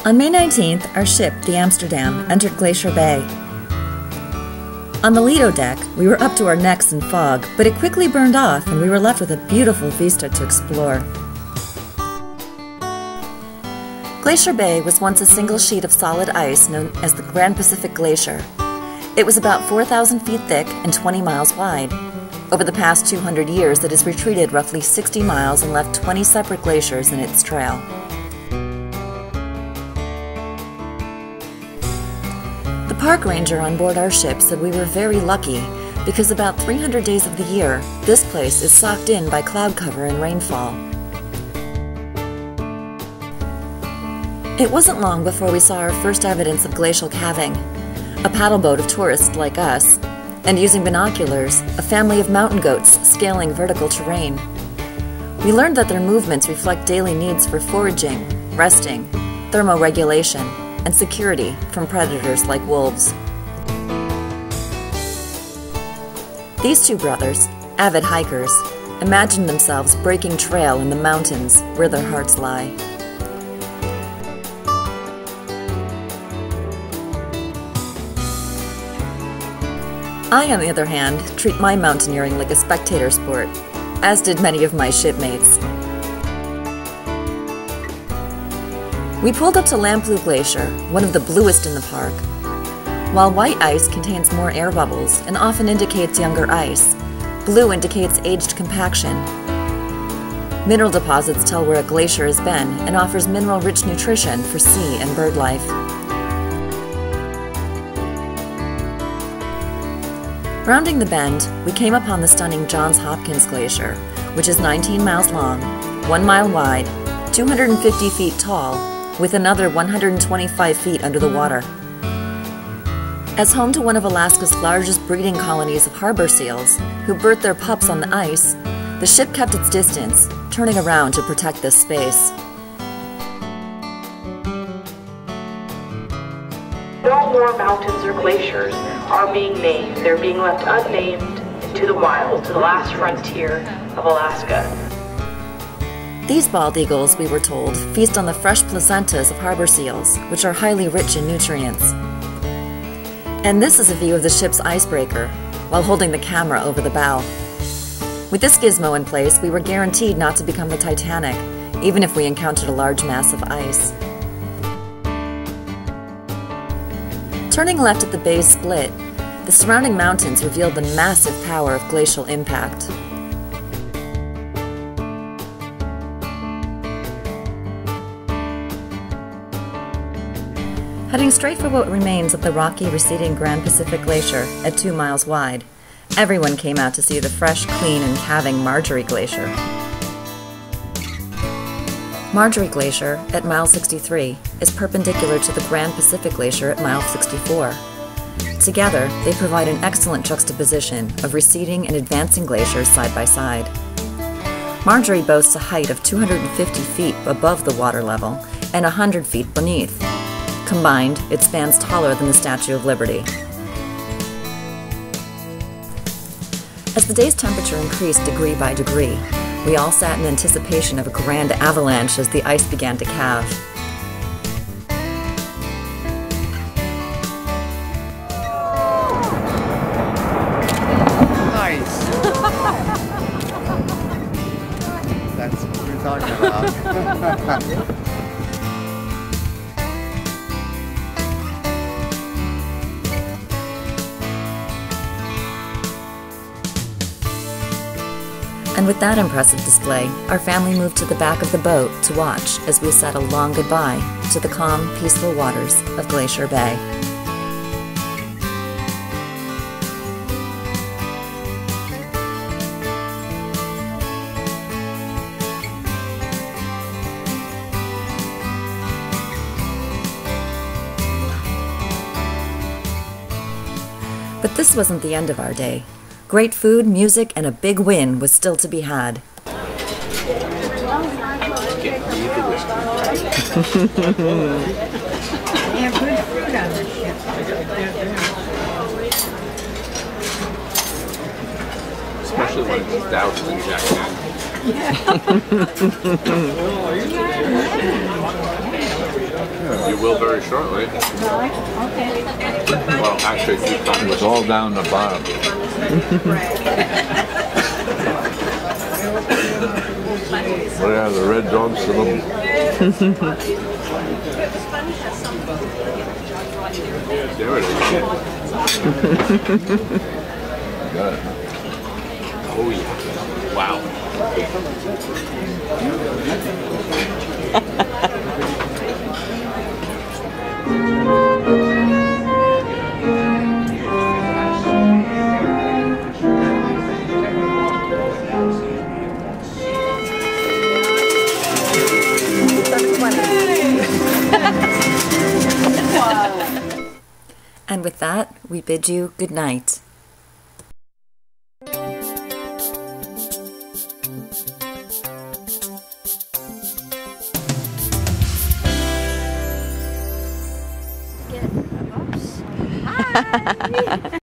On May 19th, our ship, the Amsterdam, entered Glacier Bay. On the Lido deck, we were up to our necks in fog, but it quickly burned off and we were left with a beautiful vista to explore. Glacier Bay was once a single sheet of solid ice known as the Grand Pacific Glacier. It was about 4,000 feet thick and 20 miles wide. Over the past 200 years, it has retreated roughly 60 miles and left 20 separate glaciers in its trail. The park ranger on board our ship said we were very lucky because about 300 days of the year, this place is socked in by cloud cover and rainfall. It wasn't long before we saw our first evidence of glacial calving, a paddle boat of tourists like us, and using binoculars, a family of mountain goats scaling vertical terrain. We learned that their movements reflect daily needs for foraging, resting, thermoregulation, and security from predators like wolves. These two brothers, avid hikers, imagined themselves breaking trail in the mountains where their hearts lie. I, on the other hand, treat my mountaineering like a spectator sport, as did many of my shipmates. We pulled up to Lamplugh Glacier, one of the bluest in the park. While white ice contains more air bubbles and often indicates younger ice, blue indicates aged compaction. Mineral deposits tell where a glacier has been and offers mineral-rich nutrition for sea and bird life. Rounding the bend, we came upon the stunning Johns Hopkins Glacier, which is 19 miles long, 1 mile wide, 250 feet tall, with another 125 feet under the water. As home to one of Alaska's largest breeding colonies of harbor seals, who birth their pups on the ice, the ship kept its distance, turning around to protect this space. No more mountains or glaciers are being named. They're being left unnamed to the wild, to the last frontier of Alaska. These bald eagles, we were told, feast on the fresh placentas of harbor seals, which are highly rich in nutrients. And this is a view of the ship's icebreaker, while holding the camera over the bow. With this gizmo in place, we were guaranteed not to become the Titanic, even if we encountered a large mass of ice. Turning left at the bay's split, the surrounding mountains revealed the massive power of glacial impact. Heading straight for what remains of the rocky, receding Grand Pacific Glacier at 2 miles wide, everyone came out to see the fresh, clean, and calving Marjorie Glacier. Marjorie Glacier, at mile 63, is perpendicular to the Grand Pacific Glacier at mile 64. Together, they provide an excellent juxtaposition of receding and advancing glaciers side by side. Marjorie boasts a height of 250 feet above the water level and 100 feet beneath. Combined, it spans taller than the Statue of Liberty. As the day's temperature increased degree by degree, we all sat in anticipation of a grand avalanche as the ice began to calve. Nice! That's what we're talking about. And with that impressive display, our family moved to the back of the boat to watch as we said a long goodbye to the calm, peaceful waters of Glacier Bay. But this wasn't the end of our day. Great food, music, and a big win was still to be had. Especially when it's doused in Jack Daniels. You will very shortly. Well, actually, if you come, It's all down the bottom. What are the red dogs to them? there it is. Got it. Oh yeah. Wow. And with that, we bid you good night. Hi.